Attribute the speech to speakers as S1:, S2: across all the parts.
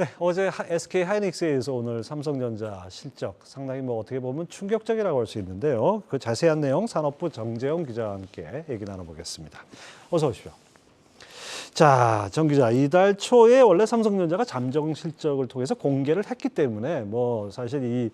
S1: 네, 어제 SK 하이닉스에서 오늘 삼성전자 실적 상당히 어떻게 보면 충격적이라고 할 수 있는데요. 그 자세한 내용 산업부 정재영 기자와 함께 얘기 나눠보겠습니다. 어서 오십시오. 자, 정 기자, 이달 초에 원래 삼성전자가 잠정 실적을 통해서 공개를 했기 때문에 사실 이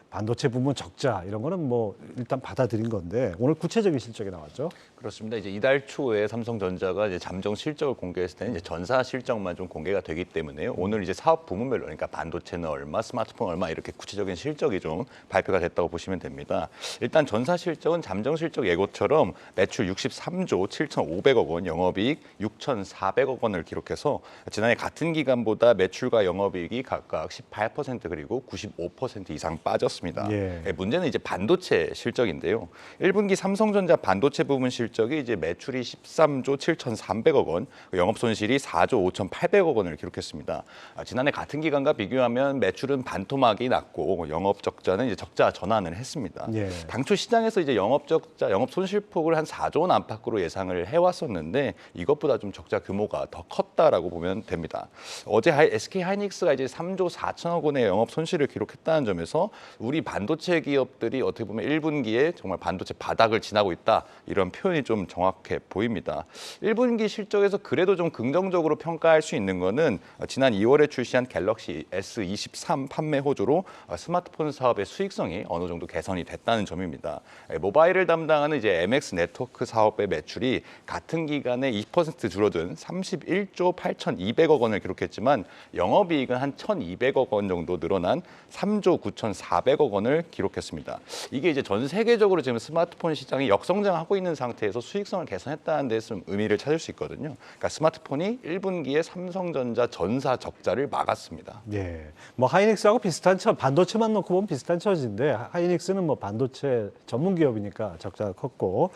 S1: 반도체 부문 적자 이런 거는 일단 받아들인 건데 오늘 구체적인 실적이 나왔죠.
S2: 그렇습니다. 이제 이달 초에 삼성전자가 이제 잠정 실적을 공개했을 때는 이제 전사 실적만 좀 공개가 되기 때문에요. 오늘 이제 사업 부문별로 그러니까 반도체는 얼마, 스마트폰 얼마 이렇게 구체적인 실적이 좀 발표가 됐다고 보시면 됩니다. 일단 전사 실적은 잠정 실적 예고처럼 매출 63조 7,500억 원, 영업이익 6,400억 원을 기록해서 지난해 같은 기간보다 매출과 영업이익이 각각 18% 그리고 95% 이상 빠졌습니다.
S1: 예.
S2: 문제는 이제 반도체 실적인데요. 1분기 삼성전자 반도체 부문 실적이 이제 매출이 13조 7,300억 원, 영업 손실이 4조 5,800억 원을 기록했습니다. 지난해 같은 기간과 비교하면 매출은 반토막이 났고 영업 적자는 이제 적자 전환을 했습니다.
S1: 예.
S2: 당초 시장에서 이제 영업 적자, 영업 손실폭을 한 4조 원 안팎으로 예상을 해왔었는데 이것보다 좀 적자 규모가 더 컸다라고 보면 됩니다. 어제 SK 하이닉스가 이제 3조 4천억 원의 영업 손실을 기록했다는 점에서 우리 반도체 기업들이 어떻게 보면 1분기에 정말 반도체 바닥을 지나고 있다 이런 표현이 좀 정확해 보입니다. 1분기 실적에서 그래도 좀 긍정적으로 평가할 수 있는 거는 지난 2월에 출시한 갤럭시 S23 판매 호조로 스마트폰 사업의 수익성이 어느 정도 개선이 됐다는 점입니다. 모바일을 담당하는 이제 MX 네트워크 사업의 매출이 같은 기간에 20% 줄어든 31조 8,200억 원을 기록했지만 영업이익은 한 1,200억 원 정도 늘어난 3조 9,400억 원을 기록했습니다. 이게 이제 전 세계적으로 지금 스마트폰 시장이 역성장하고 있는 상태에서 수익성을 개선했다는 데 좀 의미를 찾을 수 있거든요. 그러니까 스마트폰이 1분기에 삼성전자 전사 적자를 막았습니다.
S1: 예. 하이닉스하고 비슷한 반도체만 놓고 보면 비슷한 처지인데 하이닉스는 반도체 전문 기업이니까 적자가 컸고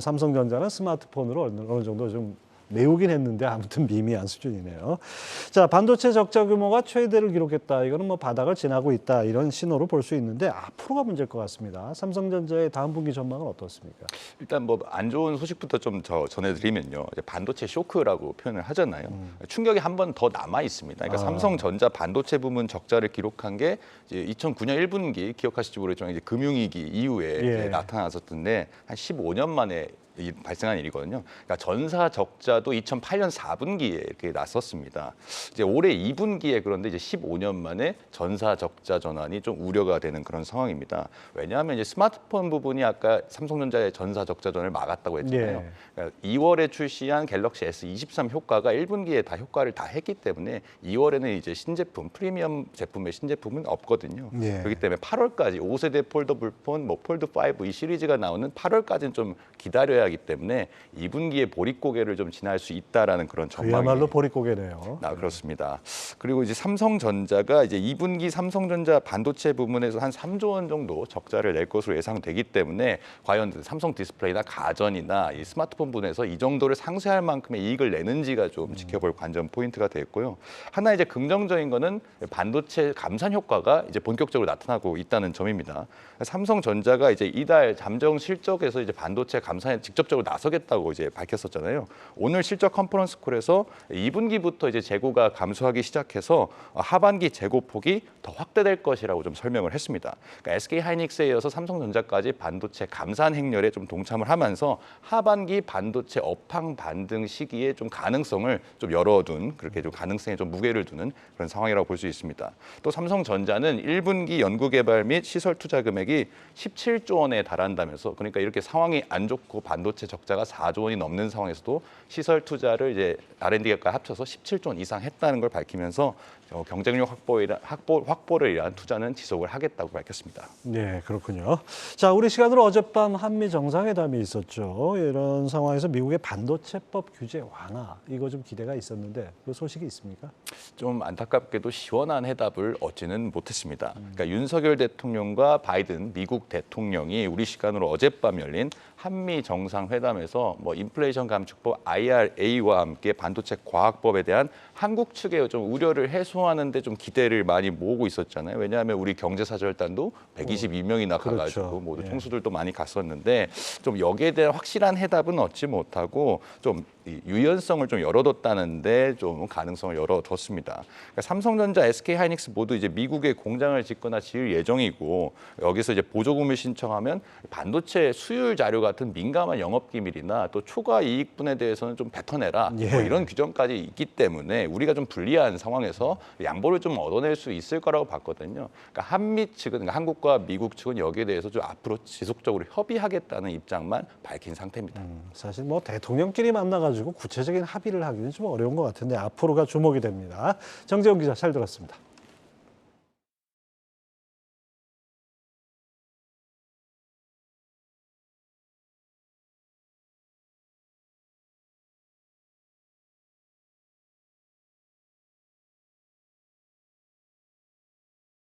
S1: 삼성전자는 스마트폰으로 어느 정도 좀 메우긴 했는데 아무튼 미미한 수준이네요. 자, 반도체 적자 규모가 최대를 기록했다. 이거는 바닥을 지나고 있다. 이런 신호로 볼 수 있는데 앞으로가 문제일 것 같습니다. 삼성전자의 다음 분기 전망은 어떻습니까?
S2: 일단 안 좋은 소식부터 좀 전해드리면요. 이제 반도체 쇼크라고 표현을 하잖아요. 충격이 한 번 더 남아 있습니다. 그러니까 삼성전자 반도체 부문 적자를 기록한 게 이제 2009년 1분기 기억하실지 모르겠지만 이제 금융위기 이후에 이제 나타났었던데 한 15년 만에 발생한 일이거든요. 그러니까 전사 적자도 2008년 4분기에 이렇게 났었습니다. 이제 올해 2분기에 그런데 이제 15년 만에 전사 적자 전환이 좀 우려가 되는 그런 상황입니다. 왜냐하면 이제 스마트폰 부분이 아까 삼성전자의 전사 적자 전환을 막았다고 했잖아요. 그러니까 2월에 출시한 갤럭시 S23 효과가 1분기에 다 효과를 다 했기 때문에 2월에는 이제 신제품, 프리미엄 제품의 신제품은 없거든요. 그렇기 때문에 8월까지 5세대 폴더블 폰, 폴드 5 이 시리즈가 나오는 8월까지는 좀 기다려야 하기 때문에 2분기에 보릿고개를 좀 지날 수 있다라는 그런 전망이.
S1: 그야말로 보릿고개네요.
S2: 그렇습니다. 그리고 이제 삼성전자가 이제 2분기 삼성전자 반도체 부문에서 한 3조 원 정도 적자를 낼 것으로 예상되기 때문에 과연 삼성 디스플레이나 가전이나 이 스마트폰 부분에서 이 정도를 상쇄할 만큼의 이익을 내는지가 좀 지켜볼 관전 포인트가 되겠고요. 하나 이제 긍정적인 거는 반도체 감산 효과가 이제 본격적으로 나타나고 있다는 점입니다. 삼성전자가 이제 이달 잠정 실적에서 이제 반도체 감산에 직접적으로 나서겠다고 이제 밝혔었잖아요. 오늘 실적 컨퍼런스 콜에서 2분기부터 이제 재고가 감소하기 시작해서 하반기 재고폭이 더 확대될 것이라고 좀 설명을 했습니다. 그러니까 SK 하이닉스에 이어서 삼성전자까지 반도체 감산 행렬에 좀 동참을 하면서 하반기 반도체 업황 반등 시기에 좀 가능성을 좀 열어둔 그렇게 좀 가능성에 좀 무게를 두는 그런 상황이라고 볼 수 있습니다. 또 삼성전자는 1분기 연구개발 및 시설 투자 금액이 17조 원에 달한다면서 그러니까 이렇게 상황이 안 좋고 반도체 적자가 4조 원이 넘는 상황에서도 시설 투자를 이제 R&D가 합쳐서 17조 원 이상 했다는 걸 밝히면서 경쟁력 확보를 위한 투자는 지속을 하겠다고 밝혔습니다.
S1: 네, 그렇군요. 자, 우리 시간으로 어젯밤 한미 정상회담이 있었죠. 이런 상황에서 미국의 반도체법 규제 완화 이거 좀 기대가 있었는데 그 소식이 있습니까?
S2: 좀 안타깝게도 시원한 해답을 얻지는 못했습니다. 그러니까 윤석열 대통령과 바이든 미국 대통령이 우리 시간으로 어젯밤 열린 한미 정상회담에서 인플레이션 감축법 IRA와 함께 반도체 과학법에 대한 한국 측의 좀 우려를 해소하는 데 좀 기대를 많이 모으고 있었잖아요. 왜냐하면 우리 경제사절단도 122명이나 가가지고
S1: 그렇죠.
S2: 모두
S1: 예.
S2: 총수들도 많이 갔었는데 좀 여기에 대한 확실한 해답은 얻지 못하고 좀 이 유연성을 좀 열어뒀다는데 좀 가능성을 열어뒀습니다. 그러니까 삼성전자, SK하이닉스 모두 이제 미국에 공장을 짓거나 지을 예정이고 여기서 이제 보조금을 신청하면 반도체 수율 자료 같은 민감한 영업기밀이나 또 초과 이익분에 대해서는 좀 뱉어내라
S1: 예.
S2: 뭐 이런 규정까지 있기 때문에 우리가 좀 불리한 상황에서 양보를 좀 얻어낼 수 있을 거라고 봤거든요. 그러니까 한미 측은 그러니까 한국과 미국 측은 여기에 대해서 좀 앞으로 지속적으로 협의하겠다는 입장만 밝힌 상태입니다.
S1: 사실 뭐 대통령끼리 만나가지고 구체적인 합의를 하기는 좀 어려운 것 같은데 앞으로가 주목이 됩니다. 정재훈 기자 잘 들었습니다.